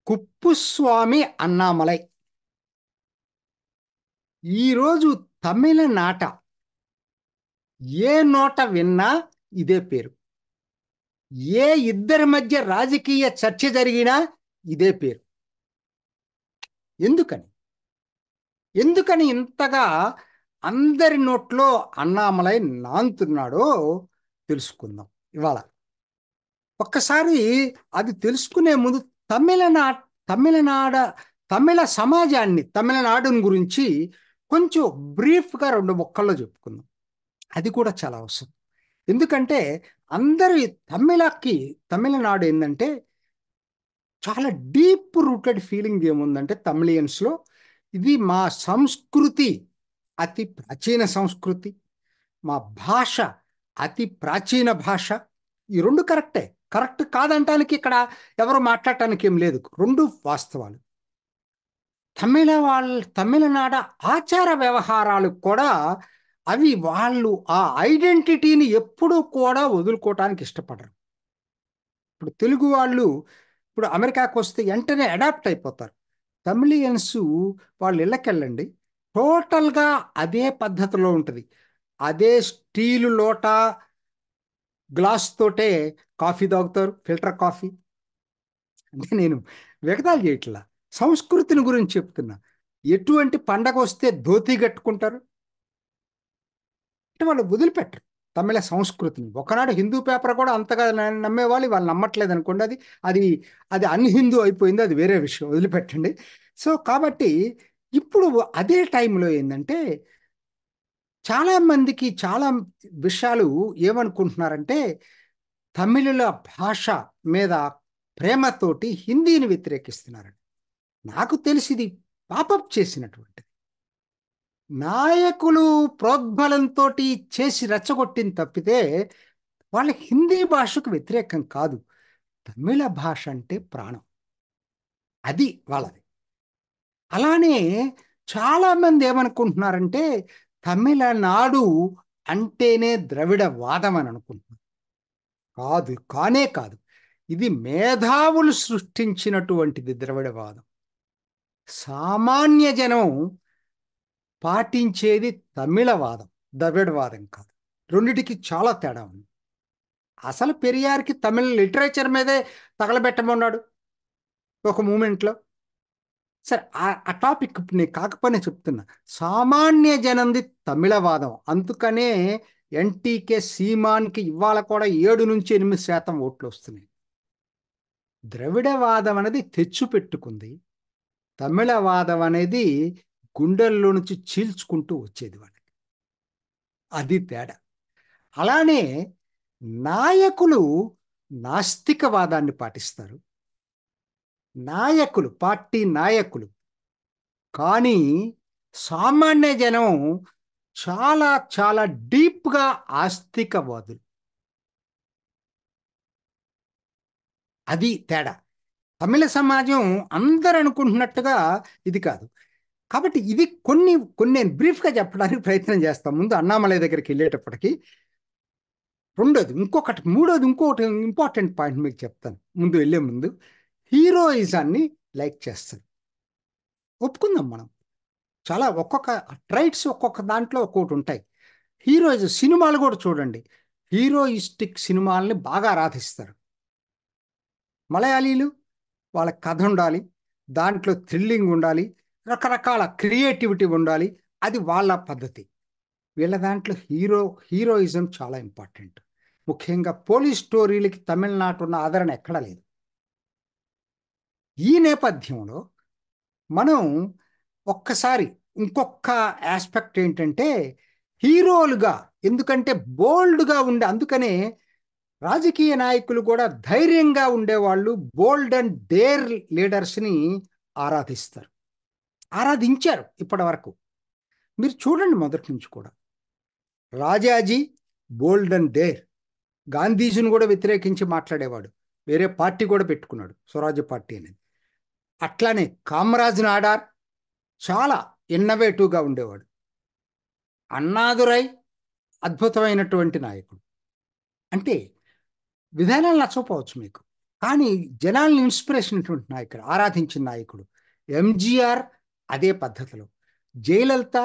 కుప్పుస్వామి అన్నామలై ఈరోజు తమిళనాట ఏ నోట విన్నా ఇదే పేరు. ఏ ఇద్దరి మధ్య రాజకీయ చర్చ జరిగినా ఇదే పేరు. ఎందుకని ఎందుకని ఇంతగా అందరి నోట్లో అన్నామలై నాంతున్నాడో తెలుసుకుందాం ఇవాళ. ఒక్కసారి అది తెలుసుకునే ముందు తమిళనా తమిళనాడ తమిళ సమాజాన్ని, తమిళనాడుని గురించి కొంచెం బ్రీఫ్గా రెండు ముక్కల్లో చెప్పుకుందాం. అది కూడా చాలా అవసరం. ఎందుకంటే అందరి తమిళనాడు ఏంటంటే చాలా డీప్ రూటెడ్ ఫీలింగ్ ఏముందంటే తమిళియన్స్లో, ఇది మా సంస్కృతి, అతి ప్రాచీన సంస్కృతి, మా భాష అతి ప్రాచీన భాష. ఈ రెండు కరెక్ట్ కాదంటానికి ఇక్కడ ఎవరు మాట్లాడటానికి ఏం లేదు. రెండు వాస్తవాలు. తమిళనాడు ఆచార వ్యవహారాలు కూడా అవి వాళ్ళు ఆ ఐడెంటిటీని ఎప్పుడూ కూడా వదులుకోవటానికి ఇష్టపడరు. ఇప్పుడు తెలుగు వాళ్ళు ఇప్పుడు అమెరికాకు వస్తే వెంటనే అడాప్ట్ అయిపోతారు. తమిళియన్స్ వాళ్ళు ఇళ్ళకెళ్ళండి, టోటల్గా అదే పద్ధతిలో ఉంటుంది. అదే స్టీలు లోట గ్లాస్ తోటే కాఫీ తాగుతారు, ఫిల్టర్ కాఫీ. అంటే నేను వెగతాలు చేయట్లా, సంస్కృతిని గురించి చెప్తున్నా. ఎటువంటి పండగ వస్తే ధోతి కట్టుకుంటారు అంటే వాళ్ళు వదిలిపెట్టరు తమిళ సంస్కృతిని. ఒకనాడు హిందూ పేపర్ కూడా అంతగా నమ్మేవాళ్ళు, వాళ్ళు నమ్మట్లేదు అనుకోండి. అది అది అది అన్హిందూ అయిపోయింది, అది వేరే విషయం, వదిలిపెట్టండి. సో కాబట్టి ఇప్పుడు అదే టైంలో ఏంటంటే చాలామందికి చాలా విషయాలు ఏమనుకుంటున్నారంటే తమిళుల భాష మీద ప్రేమతోటి హిందీని వ్యతిరేకిస్తున్నారని. నాకు తెలిసింది పాపప్ చేసినటువంటి నాయకులు ప్రోద్బలంతో చేసి రెచ్చగొట్టిన తప్పితే వాళ్ళ హిందీ భాషకు వ్యతిరేకం కాదు. తమిళ భాష అంటే ప్రాణం, అది వాళ్ళది. అలానే చాలామంది ఏమనుకుంటున్నారంటే తమిళనాడు అంటేనే ద్రవిడ వాదం అని అనుకుంటున్నారు. కానే కాదు. ఇది మేధావులు సృష్టించినటువంటిది ద్రవిడవాదం. సామాన్య జనం పాటించేది తమిళవాదం, ద్రవిడవాదం కాదు. రెండిటికి చాలా తేడా ఉంది. అసలు పెరియార్కి తమిళ లిటరేచర్ మీదే తగలబెట్టమన్నాడు ఒక మూమెంట్లో. సరే, ఆ టాపిక్ నేను కాకపోయినా చెప్తున్నా. సామాన్య జనంది తమిళవాదం. అందుకనే ఎన్టీకే సీమాన్కి ఇవాళ కూడా 7 నుంచి 8% ఓట్లు వస్తున్నాయి. ద్రవిడవాదం అనేది తెచ్చిపెట్టుకుంది, తమిళవాదం అనేది గుండెల్లో నుంచి చీల్చుకుంటూ వచ్చేది వాళ్ళకి. అది తేడా. అలానే నాయకులు నాస్తికవాదాన్ని పాటిస్తారు, పార్టీ నాయకులు. కానీ సామాన్య జనం చాలా చాలా డీప్గా ఆస్తికవాదులు. అది తేడా. తమిళ సమాజం అందరు అనుకుంటున్నట్టుగా ఇది కాదు. కాబట్టి ఇది కొన్ని కొన్ని నేను బ్రీఫ్గా చెప్పడానికి ప్రయత్నం చేస్తాను. ముందు అన్నామలై దగ్గరికి వెళ్ళేటప్పటికి మూడోది ఇంకొకటి ఇంపార్టెంట్ పాయింట్ మీకు చెప్తాను ముందు వెళ్ళే ముందు. హీరోయిజాన్ని లైక్ చేస్తాను, ఒప్పుకుందాం మనం. చాలా ఒక్కొక్క ట్రైట్స్ ఒక్కొక్క దాంట్లో ఒక్కొక్కటి ఉంటాయి. హీరోయిజం సినిమాలు కూడా చూడండి, హీరోయిస్టిక్ సినిమాలని బాగా ఆరాధిస్తారు. మలయాళీలు వాళ్ళ కథ ఉండాలి, దాంట్లో థ్రిల్లింగ్ ఉండాలి, రకరకాల క్రియేటివిటీ ఉండాలి, అది వాళ్ళ పద్ధతి. వీళ్ళ దాంట్లో హీరోయిజం చాలా ఇంపార్టెంట్. ముఖ్యంగా పోలీస్ స్టోరీలకి తమిళనాడు ఉన్న ఆదరణ ఎక్కడా లేదు. ఈ నేపథ్యంలో మనం ఒక్కసారి ఇంకొక ఆస్పెక్ట్ ఏంటంటే హీరోలుగా, ఎందుకంటే బోల్డ్గా ఉండే, అందుకనే రాజకీయ నాయకులు కూడా ధైర్యంగా ఉండేవాళ్ళు బోల్డ్ అండ్ డేర్ లీడర్స్ని ఆరాధించారు ఇప్పటి వరకు. మీరు చూడండి, మొదటి నుంచి కూడా రాజాజీ బోల్డ్ అండ్ డేర్, గాంధీజీని కూడా వ్యతిరేకించి మాట్లాడేవాడు, వేరే పార్టీ కూడా పెట్టుకున్నాడు, స్వరాజ్య పార్టీ అనేది. అట్లానే కామరాజ్ నాడార్ చాలా ఇన్నోవేటివ్గా ఉండేవాడు. అన్నాదురై అద్భుతమైనటువంటి నాయకుడు. అంటే విధానాలు నచ్చకపోవచ్చు మీకు, కానీ జనాల్ని ఇన్స్పిరేషన్ ఇటువంటి నాయకుడు, ఆరాధించిన నాయకుడు ఎంజీఆర్ అదే పద్ధతిలో, జయలలిత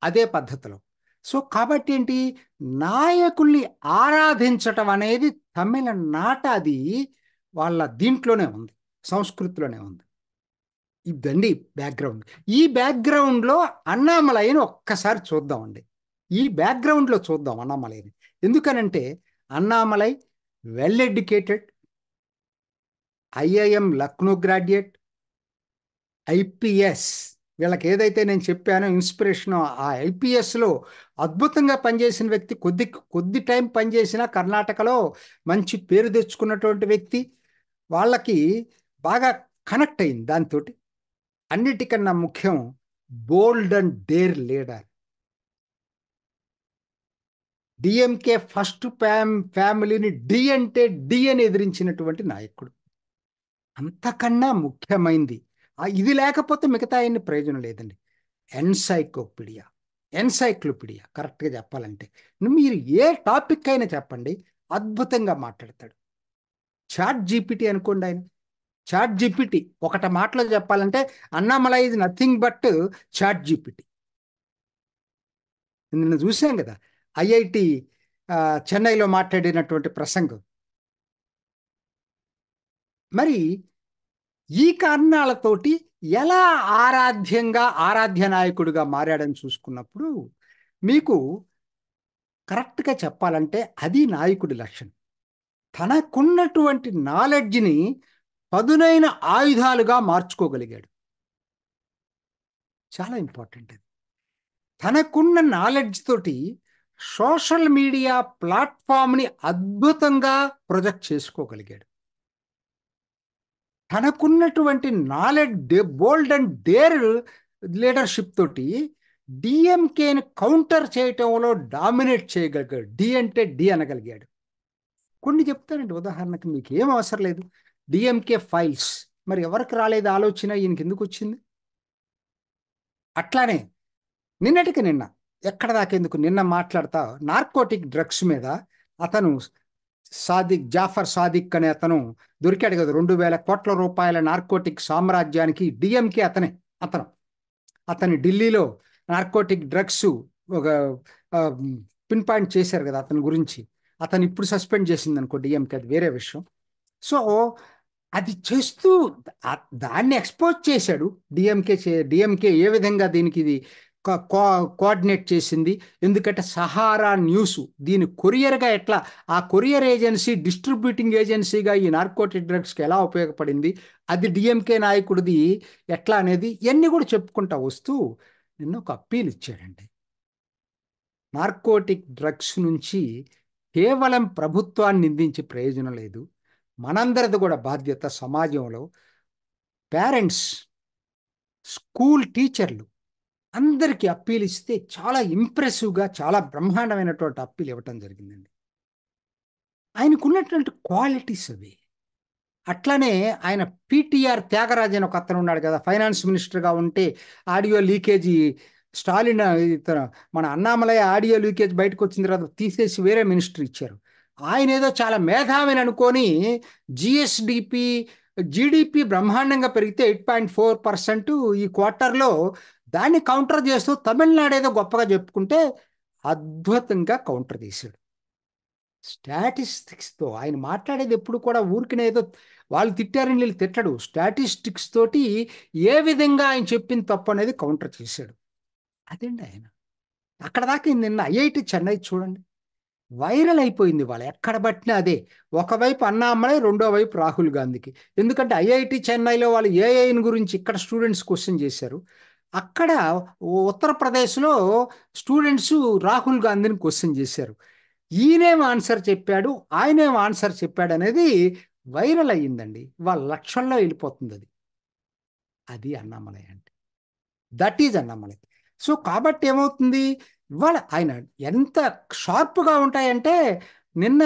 అదే పద్ధతిలో. సో కాబట్టి ఏంటి, నాయకుల్ని ఆరాధించటం అనేది తమిళనాట అది వాళ్ళ దీంట్లోనే ఉంది, సంస్కృతిలోనే ఉంది. ఇదండి బ్యాక్గ్రౌండ్. ఈ బ్యాక్గ్రౌండ్లో అన్నామలైని ఒక్కసారి చూద్దామండి. ఈ బ్యాక్గ్రౌండ్లో చూద్దాం అన్నామలైని. ఎందుకనంటే Annamalai well educated, IIM Lucknow graduate, IPS, వీళ్ళకి ఏదైతే నేను చెప్పానో ఇన్స్పిరేషన్, ఆ ఐపీఎస్లో అద్భుతంగా పనిచేసిన వ్యక్తి, కొద్ది కొద్ది టైం పనిచేసిన కర్ణాటకలో మంచి పేరు తెచ్చుకున్నటువంటి వ్యక్తి. వాళ్ళకి బాగా కనెక్ట్ అయింది దాంతో. అన్నిటికన్నా ముఖ్యం bold and dare leader. DMK first ఫ్యామిలీని డి అంటే డి అని ఎదిరించినటువంటి నాయకుడు. అంతకన్నా ముఖ్యమైంది ఇది లేకపోతే మిగతా ఆయన్ని ప్రయోజనం లేదండి. ఎన్సైక్లోపీడియా, ఎన్సైక్లోపీడియా కరెక్ట్గా చెప్పాలంటే. మీరు ఏ టాపిక్ అయినా చెప్పండి, అద్భుతంగా మాట్లాడతాడు. చాట్ జీపీటీ అనుకోండి, ఆయన చాట్ జీపీటీ ఒకటి మాటలో చెప్పాలంటే Annamalai is nothing but chat GPT. నిన్న చూసాం కదా ఐఐటి చెన్నైలో మాట్లాడినటువంటి ప్రసంగం. మరి ఈ కారణాలతోటి ఎలా ఆరాధ్య నాయకుడిగా మారాడని చూసుకున్నప్పుడు మీకు కరెక్ట్గా చెప్పాలంటే అది నాయకుడి లక్షణం. తనకున్నటువంటి నాలెడ్జ్ని పదునైన ఆయుధాలుగా మార్చుకోగలిగాడు. చాలా ఇంపార్టెంట్ అది. తనకున్న నాలెడ్జ్ తోటి సోషల్ మీడియా ప్లాట్ఫామ్ని అద్భుతంగా ప్రొజెక్ట్ చేసుకోగలిగాడు. తనకున్నటువంటి knowledge, bold and dare leadership తోటి డిఎంకేని కౌంటర్ చేయటంలో డామినేట్ చేయగలిగాడు. డి అంటే డి అనగలిగాడు. కొన్ని చెప్తానండి, ఉదాహరణకి మీకు ఏం అవసరం లేదు. డిఎంకే ఫైల్స్, మరి ఎవరికి రాలేదు ఆలోచన, ఈయనకి ఎందుకు వచ్చింది? అట్లానే నిన్నటికి నిన్న, ఎక్కడ దాకెందుకు, నిన్న మాట్లాడతా నార్కోటిక్ డ్రగ్స్ మీద అతను జాఫర్ సాదిక్ అనే అతను దొరికాడు కదా, 2,000 కోట్ల రూపాయల నార్కోటిక్ సామ్రాజ్యానికి డిఎంకే అతని ఢిల్లీలో నార్కోటిక్ డ్రగ్స్ ఒక పిన్ పాయింట్ చేశారు కదా అతని గురించి. అతను ఇప్పుడు సస్పెండ్ చేసింది అనుకో డిఎంకే, అది వేరే విషయం. సో అది చేస్తూ దాన్ని ఎక్స్పోజ్ చేశాడు. డిఎంకే ఏ విధంగా దీనికి ఇది కోఆర్డినేట్ చేసింది, ఎందుకంటే సహారా న్యూస్ దీని కొరియర్గా ఎట్లా, ఆ కొరియర్ ఏజెన్సీ డిస్ట్రిబ్యూటింగ్ ఏజెన్సీగా ఈ నార్కోటిక్ డ్రగ్స్కి ఎలా ఉపయోగపడింది, అది డిఎంకే నాయకుడిది ఎట్లా అనేది ఇవన్నీ కూడా చెప్పుకుంటా వస్తూ నిన్న ఒక అప్పీల్ ఇచ్చాడండి. నార్కోటిక్ డ్రగ్స్ నుంచి కేవలం ప్రభుత్వాన్ని నిందించే ప్రయోజనం లేదు, మనందరిది కూడా బాధ్యత. సమాజంలో పేరెంట్స్, స్కూల్ టీచర్లు అందరికీ అప్పీల్ ఇస్తే చాలా ఇంప్రెసివ్గా, చాలా బ్రహ్మాండమైనటువంటి అప్పీల్ ఇవ్వటం జరిగిందండి. ఆయనకున్నటువంటి క్వాలిటీస్ అవి. అట్లానే ఆయన పిటిఆర్ త్యాగరాజ్ అని ఒక అతను ఉన్నాడు కదా, ఫైనాన్స్ మినిస్టర్గా ఉంటే ఆడియో లీకేజీ, స్టాలిన్ మన అన్నామలై ఆడియో లీకేజ్ బయటకు వచ్చిన తర్వాత తీసేసి వేరే మినిస్టర్ ఇచ్చారు. ఆయన ఏదో చాలా మేధావిని అనుకొని జీడిపి బ్రహ్మాండంగా పెరిగితే 8.4% ఈ క్వార్టర్లో, దాన్ని కౌంటర్ చేస్తూ తమిళనాడు ఏదో గొప్పగా చెప్పుకుంటే అద్భుతంగా కౌంటర్ చేశాడు. స్టాటిస్టిక్స్తో ఆయన మాట్లాడేది ఎప్పుడు కూడా ఊరికనే ఏదో వాళ్ళు తిట్టారని వీళ్ళు తిట్టడు. స్టాటిస్టిక్స్ తోటి ఏ విధంగా ఆయన చెప్పింది తప్పు అనేది కౌంటర్ చేశాడు. అదండి ఆయన. అక్కడ దాకా నిన్న ఐఐటి చెన్నై చూడండి, వైరల్ అయిపోయింది. వాళ్ళు ఎక్కడ పట్టినా అదే. ఒకవైపు అన్నామలై, రెండో వైపు రాహుల్ గాంధీకి. ఎందుకంటే ఐఐటి చెన్నైలో వాళ్ళు ఏఐని గురించి ఇక్కడ స్టూడెంట్స్ క్వశ్చన్ చేశారు, అక్కడ ఉత్తరప్రదేశ్లో స్టూడెంట్స్ రాహుల్ గాంధీని క్వశ్చన్ చేశారు. ఈయనేం ఆన్సర్ చెప్పాడు, ఆయనేం ఆన్సర్ చెప్పాడు అనేది వైరల్ అయ్యిందండి. వాళ్ళ లక్షల్లో వెళ్ళిపోతుంది అది. అది అన్నామలై అంటే, దట్ ఈజ్ అన్నామలై. సో కాబట్టి ఏమవుతుంది, ఇవాళ ఆయన ఎంత షార్ప్గా ఉంటాయంటే, నిన్న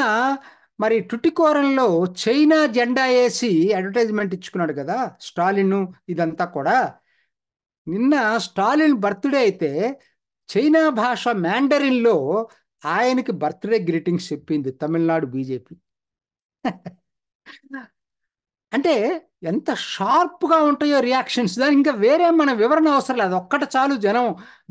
మరి టుటికోరంలో చైనా జెండా వేసి అడ్వర్టైజ్మెంట్ ఇచ్చుకున్నాడు కదా స్టాలిన్. ఇదంతా కూడా నిన్న స్టాలిన్ బర్త్డే అయితే చైనా భాష మ్యాండరిన్లో ఆయనకి బర్త్డే గ్రీటింగ్స్ చెప్పింది తమిళనాడు బీజేపీ. అంటే ఎంత షార్ప్గా ఉంటాయో రియాక్షన్స్, దాని ఇంకా వేరే మన వివరణ అవసరం లేదు, ఒక్కటి చాలు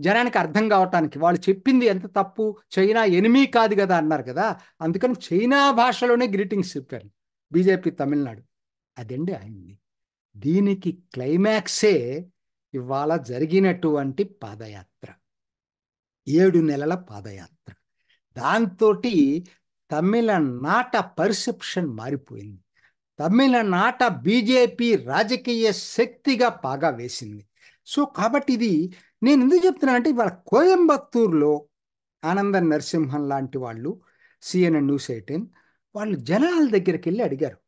జనానికి అర్థం కావటానికి. వాళ్ళు చెప్పింది ఎంత తప్పు, చైనా ఎనిమీ కాదు కదా అన్నారు కదా, అందుకని చైనా భాషలోనే గ్రీటింగ్స్ చెప్పారు బీజేపీ తమిళనాడు. అదండి అయింది. దీనికి క్లైమాక్సే ఇవాళ జరిగినటువంటి పాదయాత్ర, 7 నెలల పాదయాత్ర. దాంతో తమిళనాట పర్సెప్షన్ మారిపోయింది. తమిళనాట బీజేపీ రాజకీయ శక్తిగా పాగా వేసింది. సో కాబట్టి ఇది నేను ఎందుకు చెప్తున్నానంటే, ఇవాళ కోయంబత్తూరులో ఆనంద నరసింహన్ లాంటి వాళ్ళు, సిఎన్ఎన్ న్యూస్ 18 వాళ్ళు జనాల దగ్గరికి వెళ్ళి అడిగారు.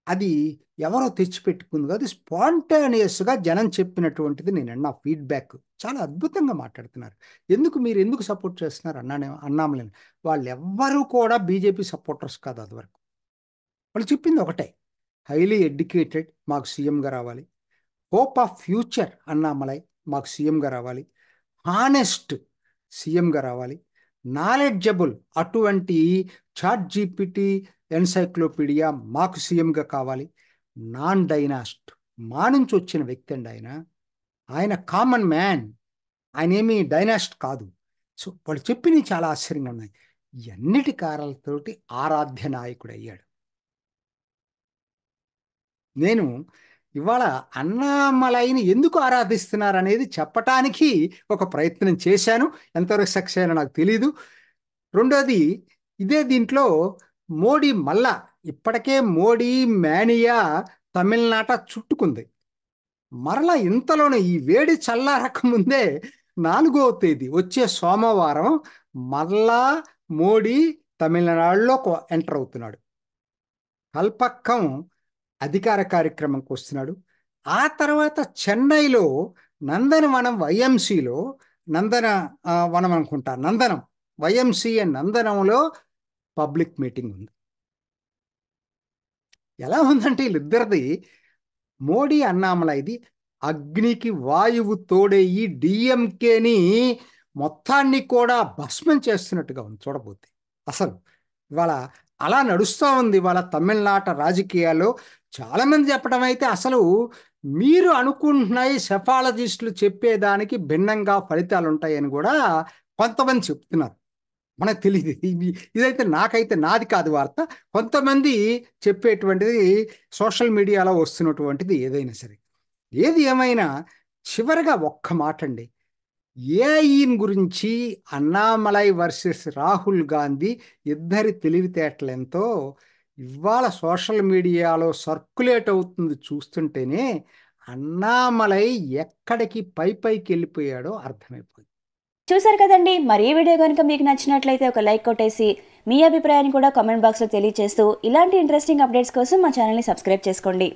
అది ఎవరో తెచ్చిపెట్టుకుంది కాదు, స్పాంటేనియస్గా జనం చెప్పినటువంటిది నేను అన్న ఫీడ్బ్యాక్. చాలా అద్భుతంగా మాట్లాడుతున్నారు. మీరు ఎందుకు సపోర్ట్ చేస్తున్నారు అన్నామలేని వాళ్ళు ఎవ్వరూ కూడా బీజేపీ సపోర్టర్స్ కాదు. అది వరకు వాళ్ళు చెప్పింది ఒకటే, హైలీ ఎడ్యుకేటెడ్ మాకు సీఎంగా రావాలి, హోప్ ఆఫ్ ఫ్యూచర్ అన్నామలై మాకు సీఎంగా రావాలి, హానెస్ట్ సీఎంగా రావాలి, నాలెడ్జబుల్ అటువంటి చాట్ జీపీటీ ఎన్సైక్లోపీడియా మాకు సీఎంగా కావాలి, నాన్ డైనాస్ట్ మా నుంచి వచ్చిన వ్యక్తి అండి ఆయన కామన్ మ్యాన్, ఆయన ఏమీ డైనాస్ట్ కాదు. సో వాళ్ళు చెప్పినవి చాలా ఆశ్చర్యంగా ఉన్నాయి. ఎన్నిటి కారణాలతోటి ఆరాధ్య నాయకుడు అయ్యాడు. నేను ఇవాళ అన్నామలైని ఎందుకు ఆరాధిస్తున్నారు అనేది చెప్పటానికి ఒక ప్రయత్నం చేశాను. ఎంతవరకు సక్సెస్ అయినా నాకు తెలీదు. రెండోది, ఇదే దీంట్లో మోడీ మళ్ళా ఇప్పటికే మోడీ మేనియా తమిళనాట చుట్టుకుంది. మరలా ఇంతలోనే ఈ వేడి చల్లారక ముందే 4వ తేదీ వచ్చే సోమవారం మరలా మోడీ తమిళనాడులో ఎంటర్ అవుతున్నాడు. కల్పక్కం అధికార కార్యక్రమంకి వస్తున్నాడు. ఆ తర్వాత చెన్నైలో నందనవనం వైఎంసీలో, నందన వనం అనుకుంటా, నందనం వైఎంసీఏ నందనంలో పబ్లిక్ మీటింగ్ ఉంది. ఎలా ఉందంటే వీళ్ళిద్దరిది, మోడీ అన్నామలైది అగ్నికి వాయువు తోడేయి డిఎంకేని మొత్తాన్ని కూడా భస్మం చేస్తున్నట్టుగా ఉంది చూడబోతే. అసలు ఇవాళ అలా నడుస్తూ ఉంది ఇవాళ తమిళనాట రాజకీయాల్లో. చాలామంది చెప్పడం అయితే అసలు మీరు అనుకుంటున్నాయి సెఫాలజిస్టులు చెప్పేదానికి భిన్నంగా ఫలితాలు ఉంటాయని కూడా కొంతమంది చెప్తున్నారు. మనకు తెలియదు, ఇదైతే నాకైతే నాది కాదు వార్త, కొంతమంది చెప్పేటువంటిది సోషల్ మీడియాలో వస్తున్నటువంటిది. ఏదైనా సరే, ఏది ఏమైనా చివరిగా ఒక్క మాట అండి, ఏఐన్ గురించి అన్నామలై వర్సెస్ రాహుల్ గాంధీ ఇద్దరి తెలివితేటలెంతో ఇవాళ సోషల్ మీడియాలో సర్క్యులేట్ అవుతుంది చూస్తుంటేనే అన్నామలై ఎక్కడికి పైకి వెళ్ళిపోయాడో అర్థమైపోయింది. చూసారు కదండి. మరి ఈ వీడియో కనుక మీకు నచ్చినట్లయితే ఒక లైక్ కొట్టేసి మీ అభిప్రాయాన్ని కూడా కామెంట్ బాక్స్లో తెలియజేస్తూ ఇలాంటి ఇంట్రెస్టింగ్ అప్డేట్స్ కోసం మా ఛానల్ని సబ్స్క్రైబ్ చేసుకోండి.